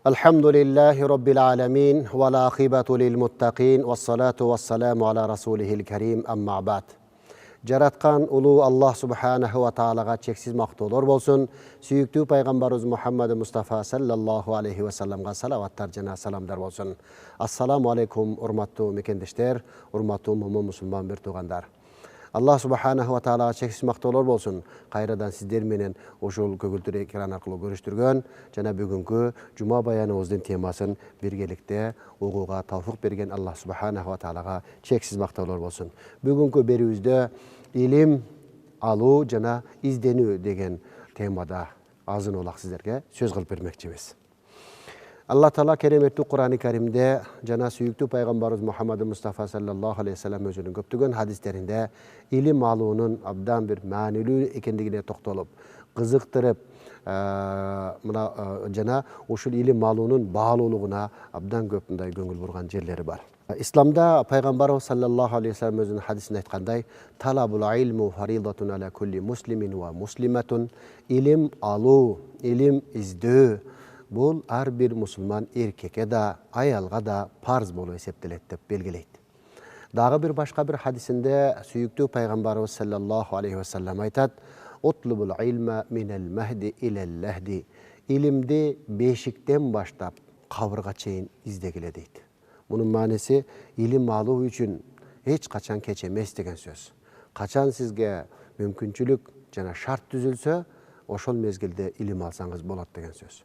Elhamdülillahi Rabbil alemin ve la akibatu lil muttaqin ve salatu ve selamu ala rasulihil kerim amma ba'd. Jaratkan ulu Allah subhanahu wa ta'alaga çeksiz maktolor bolsun. Süyüktü Peygamberimiz Muhammed Mustafa sallallahu aleyhi ve sellem'ga salavatlar jana salamlar bolsun. Assalamu aleykum urmattu mekendeşler, urmattu musulman bir tuğandar. Allah subhanahu wa ta'ala çeksiz maktolor bolsun. Kayradan sizler menen oşul kөгültür ekran arkылуу görüştürgön jana бүгүnkү Cuma bayanыбыздын temaсын birgelikte uguga tawfuk bergen Allah subhanahu wa ta'alaga çeksiz maktolor bolsun. Бүгүnkү berүүбүздө ilim alуу jana izdenүү деген temada azın olaq sizlerge söz kılıp bermekçimiz. Allah Teala keremetli Kur'an-ı Kerim'de jana süyüktü Peygamberimiz Muhammed Mustafa sallallahu aleyhi ve sellem özünün köptügön hadislerinde ilim aluunun abdan bir manilүү ekendigine toktolup, kızıktırıp, jana uşul ilim aluunun bağlılığına abdan köpünday göңүл burgan jerleri var. İslam'da Peygamberimiz sallallahu aleyhi ve sellem özünün hadisinde aytkanday, talabul ilmu faridatun ala kulli muslimin ve muslimetun. İlim aluu, ilim izdөө, bul ar bir musulman erkeke da, ayalga da parz bolu eseptelet dep belgileydi. Dağı bir başka bir hadisinde süyüktü Peygamberimiz sallallahu aleyhi ve sellem aytat, utlubul ilme minel mehdi ilel lehdi. İlimde beşikten başlap kavırga çeyin izdegile deydi. Bunun manesi ilim aluu üçün hiç kaçan keçemez degen söz. Kaçan sizge mümkünçülük jana şart düzülsö, oşol mezgilde ilim alsanız bolat degen söz.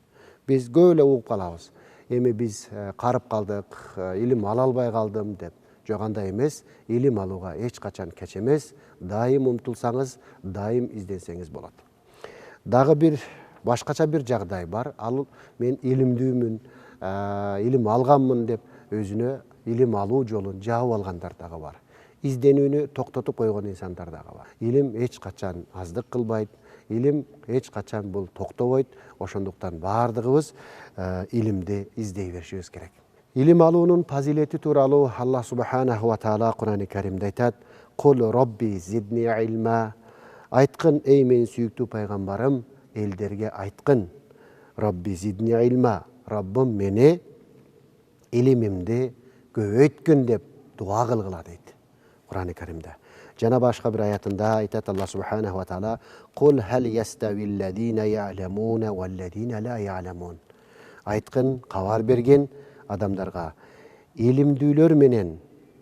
Biz böyle uğup kalabız. Emi biz karıp kaldık, ilim alalbay kaldım dep. Joganda emes, ilim aluga hiç kaçan keçemez. Daim umtulsanız, daim izdenseniz bolat. Dağı bir başkaça bir jagday var. Al men ilimdүүмүн, ilim alganmын dep özüne ilim alуу jolun jaap alganдар дагы бар. İzdenүүnü toktotup koygon insanдар дагы бар. İlim hiç kaçan azdık kılbayt. İlim hiç kaçan bul toktoboyt. Oşonduktan bardığımız ilimde izdey berişimiz gerek. İlim aluunun fazileti turalı Allah subhanahu wa ta'ala Kur'an-ı Kerim'de aytat. Kul Rabbi zidni ilma. Aytkın ey men süyüktü peygamberim, elderge aytkın. Rabbi zidni ilma. Rabbim meni ilimimde göbeytkün dep dua kılgıla deydi Kur'an-ı Kerim'de. Jana başka bir ayatında aytat Allah subhanahu wa ta'ala Kul hel yestevillezine ya'lemune vellezine la ya'lemun. Aytkın, kavar bergen adamlarga ilimdүүлөр menen,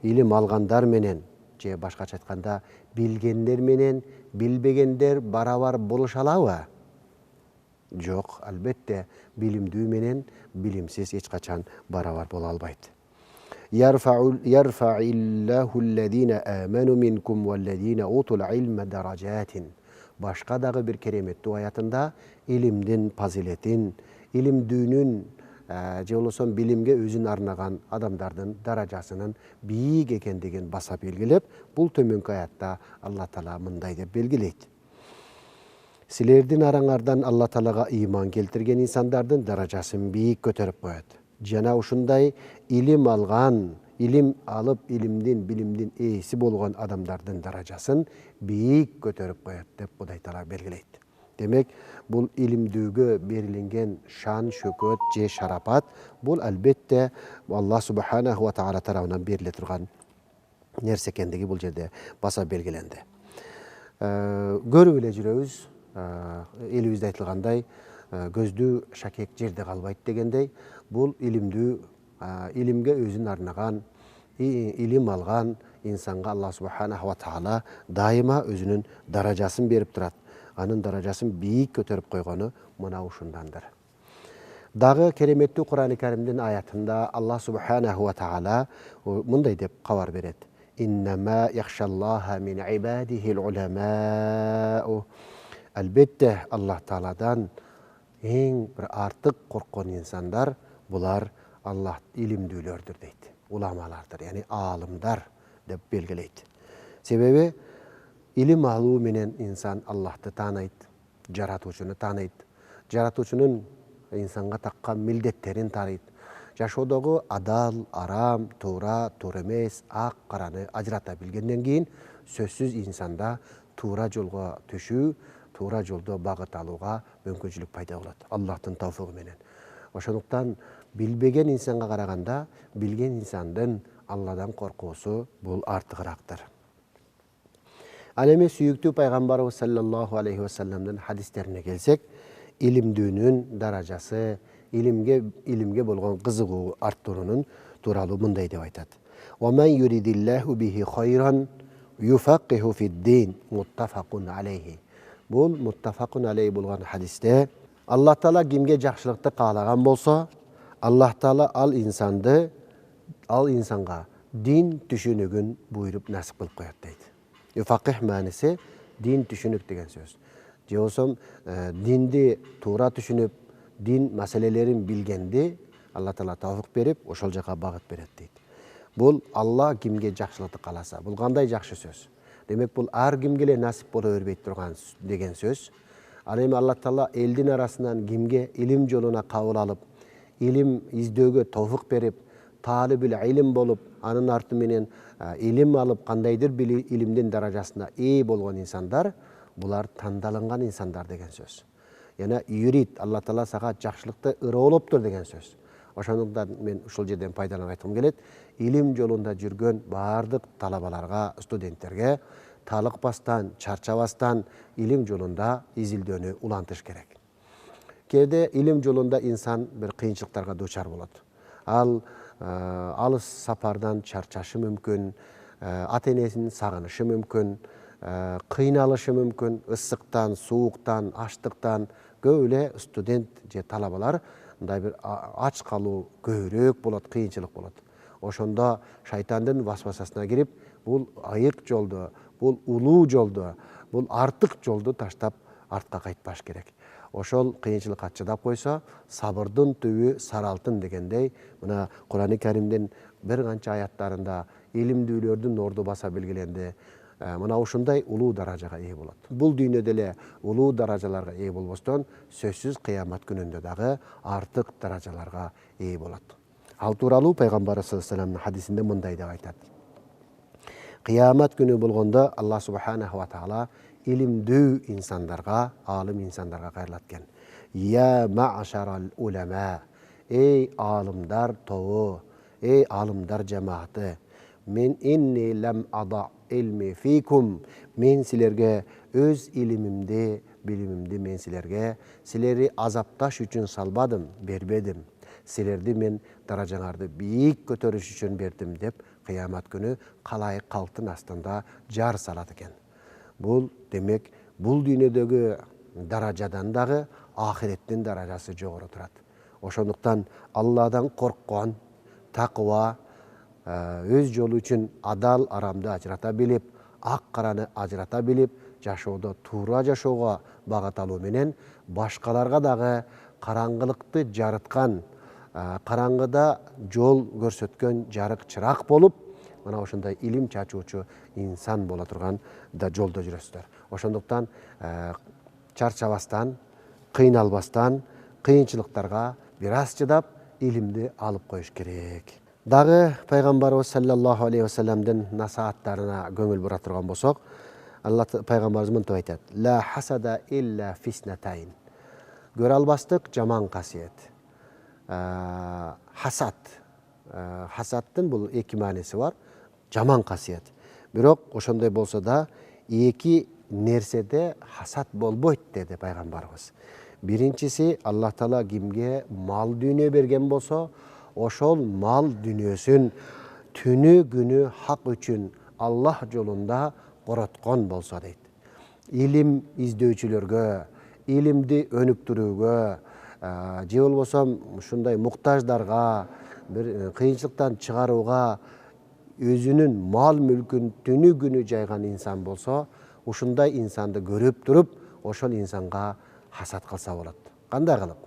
ilim algandar menen, je başkaça aytkanda bilgenler menen, bilbegender barabar boluşa alabı? Jok, albatta bilimdүү menen bilimsiz hiç kaçan barabar bola albayt. Yarfa'illahü'llezine amenu minkum vellezine utul ilme deracatin. Başka dağı bir keremetli ayatında ilimdin faziletin, ilimdүүнүн je bolosо bilimge özün arnagan adamdardın darajasının biig ekendigin basa belgilep, bul tömönkü ayatda Allah Teala mınday dep belgileydi. Silerdin arаңардан Allah Teala'ga iman keltirgen insandardın darajasını biig kötörüp koyat. Jana uşunday ilim algan, ilim alıp ilimdin, bilimdin eğisi bolgan adamdardın darajasın biig kötörüp koyat dep Huday Teala belgileydi. Demek bul ilimdүүgө berilingen şan, şököt, je şarapat, bul elbette Allah subhanahu wa ta'ala tarafından berile turgan nerse ekendigi bul jerde basa belgilendi. Görüp ele жүрөбүz, elibizde aytılganday, gözdүү şakek jerde kalbayt degendey, bul ilimdүү, ilimge özün arnagan, ilim algan insanga Allah subhanahu wa ta'ala daima özünün darajasını berip turat. Anın darajasını biig kötörüp koygonu mına uşundandır. Dağı keremetli Kur'an-ı Kerim'den ayatında Allah subhanahu wa ta'ala munday dep kavar beret. İnnemâ yakşallâhe min ibâdihil ulemâ'u. Elbette Allah Teala'dan en bir artık korkon insanlar bular Allah ilimdүүлördür deydi. Ulamalardır, yani alımdar dep belgileydi. Sebebi ilim aluu menen insan Allah'ты tanıyt, jaratуучуну tanıyt, jaratуучунун insanga takkan mildetlerin tanıyt. Jaşoodogу adal, aram, tuura, tuura emes, ak, karаны ajrata bilgenden keyin sözsüz insanda tuura jolga түшүү, tuura joldo багыт алууга мүмкүнчүлүк пайда болот. Allah'тын tawfıgı menen. Ошондуктан билбеген инсанга караганда билген инсандын Алладан коркуусу бул артыгыраактыр. Ал эми сүйүктүү пайгамбарыбыз саллаллаху алейхи вассаламдын хадистерине келсек, илимдүүнүн даражасы, илимге болгон кызыгуу арттыруунун тууралуу мындай деп айтат. وَمَنْ يُرِدِ اللَّهُ بِهِ خَيْرًا يُفَقِّهُ فِي الدِّينِ مُتَّفَقٌ عَلَيْهِ. Бул муттафакун алейхи болгон хадисте Аллах Таала кимге жакшылыкты каалаган болсо, Аллах Таала ал инсанга дин түшүнүгүн буйруп насип кылып коет дейт. Юфаких мааниси дин түшүнүк деген сөз. Же болсо динди туура түшүнүп, дин маселелерин билгенди Аллах Таала тауфик берип, ошол жака багыт берет дейт. Бул Алла кимге жакшылыкты кааласа, бул кандай жакшы сөз. Демек бул ар кимге эле насип боло бербейт турган деген сөз. Ал эми Аллах Таала элдин арасынан кимге илим жолуна кабыл алып, илим издөөгө тауфик берип, талибул илим болуп, анын арты менен илим алып, кандайдыр илимдин даражасына ээ болгон инсандар, булар тандалынган инсандар деген сөз. Яна юрид, Аллах Таала сага жакшылыкты ыроолоптур деген сөз. Ошондуктан мен ушул жерден пайдаланып айткым келет. Илим жолунда жүргөн баардык талабаларга, студенттерге талыкпастан, чарчабастан илим жолунда изилдөөнү улантыш керек. Кээде илим жолунда инсан бир кыйынчылыктарга дуучар болот. Ал алыс сапардан чарчашы мүмкүн, ата-энесин сагынышы мүмкүн, кыйналышы мүмкүн, ысыктан, сууктан, ачтыктан. Көп эле студент же талабалар мындай бир ач калуу көбүрөөк болот, кыйынчылык болот. Ошондо шайтандын васвасасына кирип, бул айык жолду, бул улуу жолду, бул артык жолду таштап артка кайтпаш керек. Ошол кыйынчылыкка чыдап койсо, сабырдын түбү сары алтын дегендей, мына Кур'ан-ы Каримдин бир канча аяттарында илимдүүлөрдүн орду баса белгиленди. Мына ушундай улуу даражага ээ болот. Бул дүйнөдө эле улуу даражаларга ээ болбостон, сөзсүз кыямат күнүндө дагы артык даражаларга ээ болот. Ал тууралуу пайгамбарыбыз саллаллаху алейхи вассаламдын хадисинде мындай деп айтат. Кыямат күнү болгондо Аллах субханаху ва таала илимдүү инсандарга, алым инсандарга кайрылат экен. Я ма'шарал улама, эй алымдар тобу, эй алымдар жамааты, мен инни лам ада илми фикум, мен силерге өз илимимди, билимимди мен силерге, силерди азапташ үчүн салбадым, бербедим. Силерди мен даражаңарды бийик көтөрүш үчүн бердим деп кыямат күнү калайык калктын астында жар салат экен. Бул демек бул дүйнөдөгү даражадан дагы ахиреттин даражасы жогору турат. Ошондуктан Алладан корккон, такыба, өз жолу үчүн адал арамды ажырата билип, ак караны ажырата билип, жашоодо туура жашоого багыт алуу менен башкаларга дагы караңгылыкты жарыткан, караңгыда жол көрсөткөн жарык чырак болуп, мына ошондой илим чачуучу инсан боло турган да жолдо жүрөсүздөр. Ошондуктан чарчабастан, кыйналбастан, кыйынчылыктарга бир аз чыдап, илимди алып коюш керек. Дагы пайгамбарыбыз саллаллаху алейхи вассаламдын насааттарына көңүл бура турган болсок, Алла пайгамбарыбыз мынтип айтат: "Ла хасада илля фиснатайн." Көрө албастык жаман касиет. Хасад. Хасадтын бул эки мааниси бар. Жаман касиет. Бирок ошондой болсо да эки нерседе хасад болбойт деди пайгамбарыбыз. Биринчиси, Аллах Таала кимге мал дүйнө берген болсо, ошол мал дүйнөсүн түнү күнү хак үчүн Аллах жолунда короткон болсо дейт. Илим издөөчүлөргө, илимди өнүктүрүүгө, же болбосо ушундай муктаждарга, бир кыйынчылыктан чыгарууга өзүнүн мал мүлкүн түнү күнү жайган инсан болсо, ушундай инсанды көрүп туруп, ошол инсанга хасад кылса болот. Кандай кылып?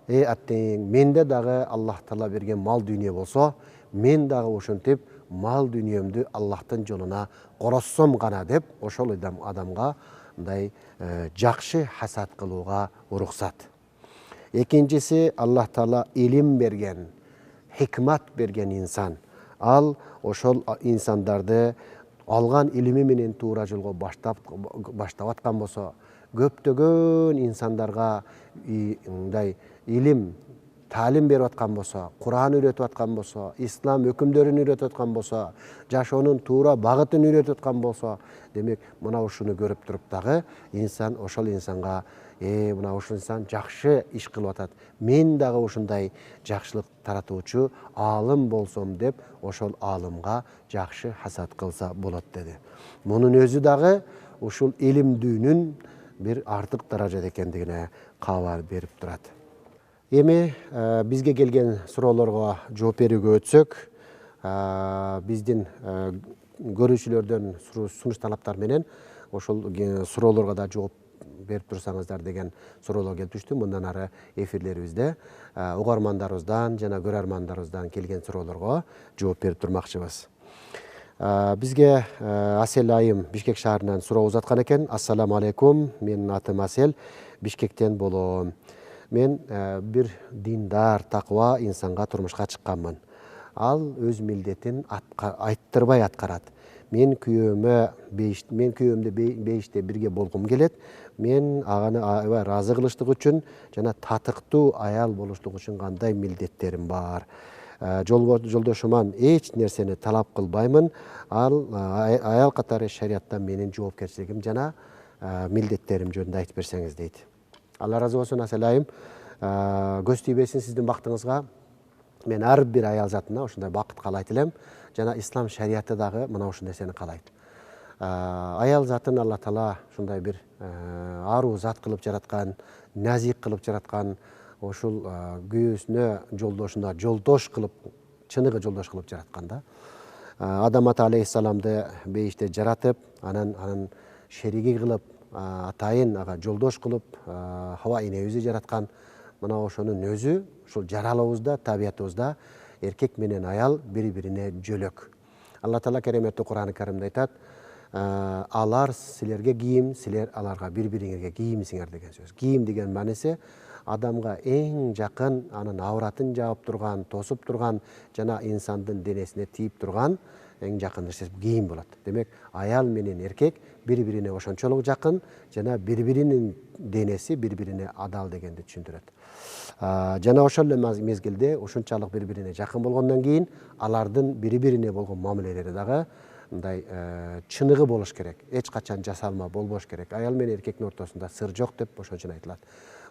Аттең, менде дагы Аллах Таала берген мал дүйнө болсо, мен дагы ошентип мал дүйнөмдү Аллахтын жолуна короссом гана деп, ошол адамга мындай жакшы хасад кылууга уруксат. Экинчиси, Аллах Таала илим берген, хикмат берген инсан. Ал ошол инсандарды алган илими менен туура жолго баштап аткан болсо, көптөгөн инсандарга мындай илим талим берип аткан болсо, Кур'ан үйрөтүп аткан болсо, ислам өкүмдөрүн үйрөтүп аткан болсо, жашоонун туура багытын үйрөтүп аткан болсо, демек мына ушуну көрүп туруп дагы инсан ошол инсанга мына ушул инсан жакшы иш кылып атат, мен дагы ушундай жакшылык таратуучу аалым болсом деп ошол аалымга жакшы хасад кылса болот деди. Мунун өзү дагы ушул илимдүүнүн бир артык даражада экендигине кабар берип турат. Эми бизге келген суроолорго жооп берүүгө өтсөк, биздин көрүүчүлөрдөн сунуш талаптар менен ошол суроолорго да жооп берип турсаңыздар деген суроолор келип түштү. Мындан ары эфирлерибизде угармандарыбыздан жана көрөрмандарыбыздан келген суроолорго жооп берип турмакчыбыз. Бизге Асел айым Бишкек шаарынан суроо узаткан экен. Ассаламу алейкум, менин атым Асел, Бишкектен болом. Мен бир диндар, такыба инсанга турмушка чыкканмын. Ал өз милдетин айттырбай аткарат. Мен күйөөмдө бейиште бирге болгум келет. Мен аганы аябай ыраазы кылыштык үчүн жана татыктуу аял болуштук үчүн кандай милдеттерим бар? Жолдошуман эч нерсени талап кылбаймын. Ал аял катары шариятта менин жоопкерчилигим жана милдеттерим жөнүндө айтып берсеңиз дейт. Алла разы болсун Асел айым. Көз тийбесин сиздин бактыңызга. Мен ар бир аял затына ушундай бакыт каалайт элем. Жана ислам шарияты дагы мына ушул нерсени каалайт. Аял затын Алла Таала ушундай бир аруу зат кылып жараткан, назик кылып жараткан, ошол күйөөсүнө жолдошуна жолдош кылып, чыныгы жолдош кылып жараткан да. Адам ата алейхиссаламды бейиште жаратып, анын шериги кылып, атайын ага жолдош кылып, Хава энебизди жараткан. Мына ошонун өзү ушул жаралуубузда, табиятыбызда эркек менен аял бири-бирине жөлөк. Алла Таала кереметтүү Кур'ан-ы Каримде айтат: алар силерге кийим, силер аларга бири-бириңерге кийимсиңер деген сөз. Кийим деген мааниси адамга эң жакын, анын авратын жаап турган, тосуп турган жана инсандын денесине тийип турган эң жакын нерсе кийим болот. Демек, аял менен эркек бири-бирине ошончолук жакын жана бири-биринин денеси бири-бирине адал дегенди түшүндүрөт. Жана ошол эле мезгилде ушунчалык бири-бирине жакын болгондон кийин алардын бири-бирине болгон мамилелери дагы мындай чыныгы болуш керек. Эч качан жасалма болбош керек. Аял менен эркектин ортосунда сыр жок деп ошон үчүн айтылат.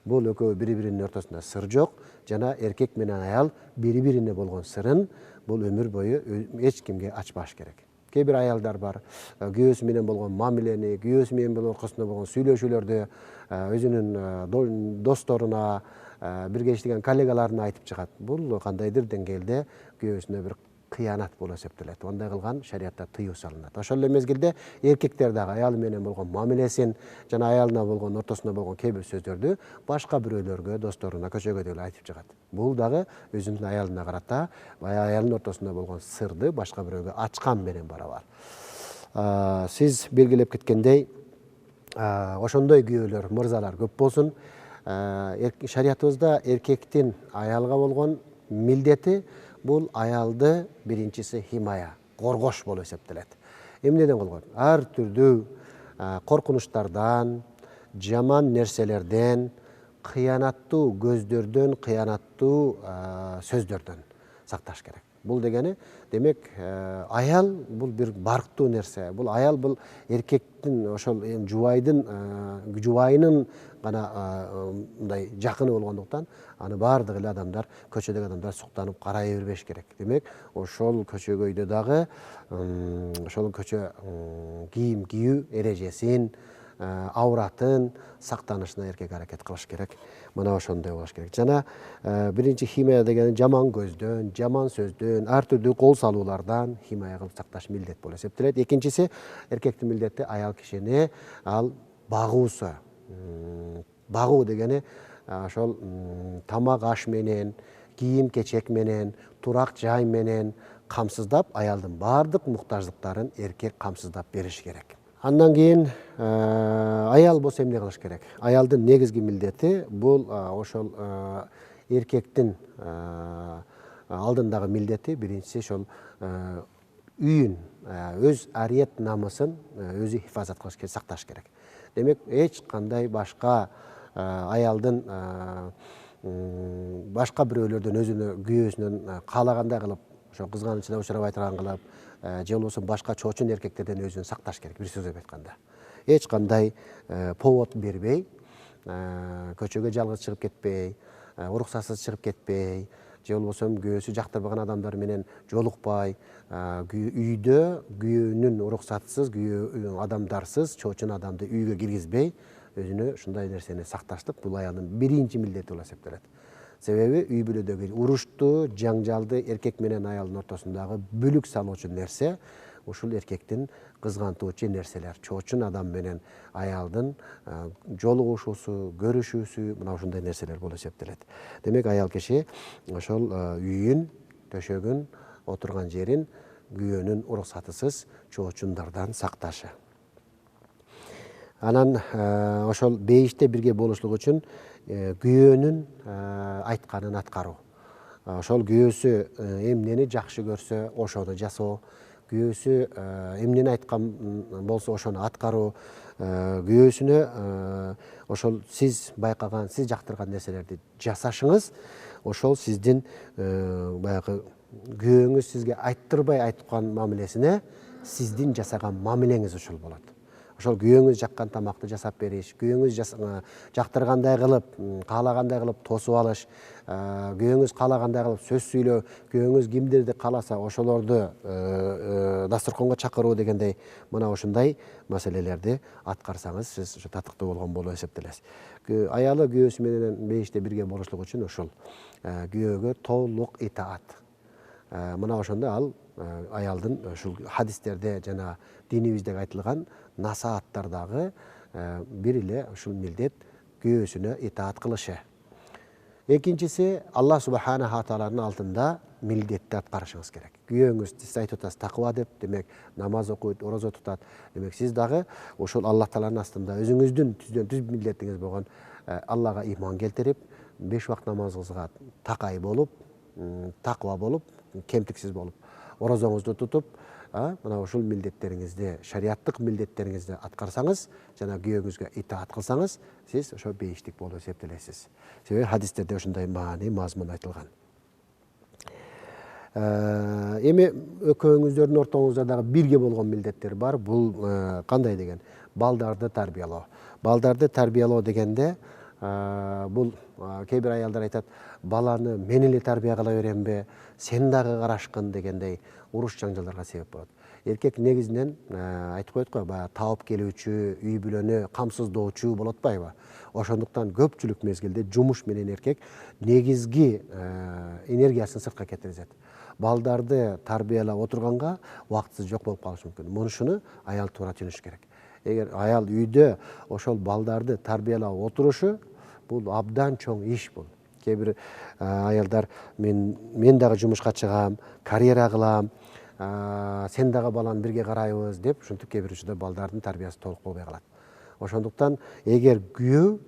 Бул экөө бири-биринин ортосунда сыр жок, жана эркек менен аял бири-бирине болгон сырын бул өмүр бою эч кимге ачпаш керек. Кээ бир аялдар бар, күйөөсү менен болгон мамилени, күйөөсү менен ортосунда болгон сүйлөшүүлөрдү өзүнүн досторуна, бирге иштеген коллегаларына айтып чыгат. Бул кандайдыр деңгээлде күйөөсүнө бир кыянат болуп эсептелет. Ондай кылган шариятта тыюу салынат. Ошол эле мезгилде эркектер дагы аялы менен болгон мамилесин жана аялына болгон ортосунда болгон кээ бир сөздөрдү башка бирөөлөргө, досторуна, көчөгө деле айтып чыгат. Бул дагы өзүнүн аялына карата аялынын ортосунда болгон сырды башка бирөөгө ачкан менен барабар. Сиз белгилеп кеткендей, ошондой күйөөлөр, мырзалар көп болсун. Шариятыбызда эркектин аялга болгон милдети бул аялды биринчиси химая, коргош болуп эсептелет. Эмнеден коргойт? Ар түрдүү коркунучтардан, жаман нерселерден, кыянаттуу көздөрдөн, кыянаттуу сөздөрдөн сакташ керек. Бул дегени, демек, аял бул бир барктуу нерсе. Бул аял бул эркектин ошол жубайынын гана мындай жакыны болгондуктан, аны бардык эле адамдар, көчөдөгү адамдар суктанып карай бербеш керек. Демек, ошол көчөгөйдө дагы ошол көчө кийим кийүү эрежесин, авратын сактанышына эркек аракет кылыш керек. Мына ошондой болуш керек. Жана биринчи химия деген жаман көздөн, жаман сөздөн, ар түрдүү кол салуулардан химия кылып сакташ милдет болуп эсептелет. Экинчиси, эркектин милдети аял кишини ал багуусу. Багуу дегени ошол тамак аш менен, кийим кечек менен, турак жай менен камсыздап, аялдын бардык муктаждыктарын эркек камсыздап бериш керек. Андан кийин аял болсо эмне кылыш керек? Аялдын негизги милдети бул ошол эркектин алдындагы милдети биринчиси ошол үйүн, өз ариет намысын өзү хифазат кылыш керек, сакташ керек. Демек, эч кандай башка аялдын башка бирөөлөрдөн өзүнө күйөөсүнөн каалагандай кылып ошо кызганычына учурабай турган кылып же болбосо башка чоочун эркектерден өзүн сакташ керек. Бир сөздөп айтканда эч кандай повод бербей, көчөгө жалгыз чыгып кетпей, уруксатсыз чыгып кетпей, же болбосо күйөөсү жактырбаган адамдар менен жолукпай, үйдө күйөөнүн уруксатсыз, күйөө адамдарсыз чоочун адамды үйгө киргизбей өзүнө ушундай нерсени сакташтык бул аялдын биринчи милдети болуп эсептелет. Себеби үй бүлөдөгү урушту, жаңжалды эркек менен аялдын ортосундагы бүлүк салуучу нерсе ушул эркектин кызгантуучу нерселер. Чоочун адам менен аялдын жолугушуусу, көрүшүүсү мына ушундай нерселер болуп эсептелет. Демек аял киши ошол үйүн, төшөгүн, отурган жерин күйөөнүн уруксатысыз чоочундардан сакташы. Анан ошол бейиште бирге болушлук үчүн күйөөнүн айтканын аткаруу. Ошол күйөөсү эмнени жакшы көрсө, ошону жасоо, күйөөсү эмнени айткан болсо ошону аткаруу, күйөөсүнө ошол сиз байкаган, сиз жактырган нерселерди жасашыңыз, ошол сиздин баягы күйөөңүз сизге айттырбай айткан мамилесине сиздин жасаган мамилеңиз ушул болот. Ошол күйөөңүз жаккан тамакты жасап бериш, күйөөңүз жактыргандай кылып, каалагандай кылып тосуп алыш, күйөөңүз каалагандай кылып сөз сүйлөө, күйөөңүз кимдирди кааласа ошолорду дасторконго чакыруу дегендей мына ушундай маселелерди аткарсаңыз сиз ошо татыктуу болгон болуп эсептелесиз. Аялы күйөөсү менен бейиште бирге болушлук үчүн ушул күйөөгө толук итаат. Мына ошондо ал аялдын ушул хадистерде жана динибизде айтылган насааттардагы бир эле ушул милдет күйөөсүнө итаат кылышы. Экинчиси Аллах субханаху тааланын алдында милдетти аткарышыңыз керек. Күйөөңүз сиз айтып атасыз такыба деп, демек намаз окуйт, орозо тутат. Демек сиз дагы ушул Аллах тааланын астында өзүңүздүн түз милдетиңиз болгон Аллага иман келтирип, 5 убакыт намазыңызга такай болуп, такыба болуп, кемтиксиз болуп, орозоңузду тутуп, мына ушул милдеттериңизди, шариаттык милдеттериңизди аткарсаңыз, жана күйөөңүзгө итаат кылсаңыз, сиз ошо бейиштик болуп эсептелесиз. Себеби хадистерде ушундай маани, мазмун айтылган. Эми экөөңүздөрдүн ортоңузда дагы бирге болгон милдеттер бар. Бул кандай деген? Балдарды тарбиялоо. Балдарды тарбиялоо дегенде бул кээ бир аялдар айтат, баланы мен эле тарбия кыла беремби, сен дагы карашкын дегендей уруш жаңжалдарга себеп болот. Эркек негизинен айтып коет го, баягы таап келүүчү, үй бүлөнү камсыздоочу болот атпайбы? Ошондуктан көпчүлүк мезгилде жумуш менен эркек негизги энергиясын сыртка кетиризет. Балдарды тарбиялап отурганга убактысы жок болуп калышы мүмкүн. Мунушуну аял туура түшүнүш керек. Эгер аял үйдө ошол балдарды тарбиялап отурушу, бул абдан чоң иш бул. Кээ бир аялдар мен дагы жумушка чыгам, карьера кылам, сен дагы баланы бирге карайбыз деп, ушинтип кээ бир учурда балдардын тарбиясы толук болбой калат. Ошондуктан эгер күйөө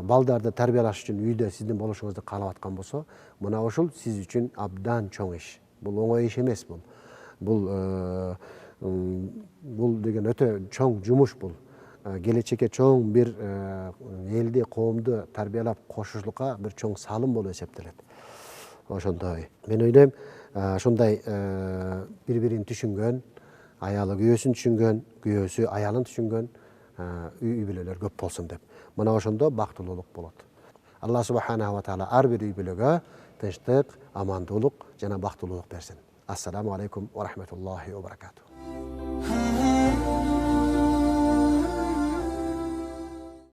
балдарды тарбиялаш үчүн үйдө сиздин болушуңузду каалап аткан болсо, мына ушул сиз үчүн абдан чоң иш. Бул оңой иш эмес бул. Бул деген өтө чоң жумуш бул. Келечекке чоң бир элди, коомду тарбиялап кошушулукка бир чоң салым болуп эсептелет. Ошондой. Мен ойлойм, ушундай бири-бирин түшүнгөн, аялы күйөөсүн түшүнгөн, күйөөсү аялын түшүнгөн үй бүлөлөр көп болсун деп. Мына ошондо бактылуулук болот. Алла субханаху ва таала ар бир үй бүлөгө тынчтык, амандуулук жана бактылуулук берсин. Ассаламу алейкум ва рахматуллахи ва баракатух.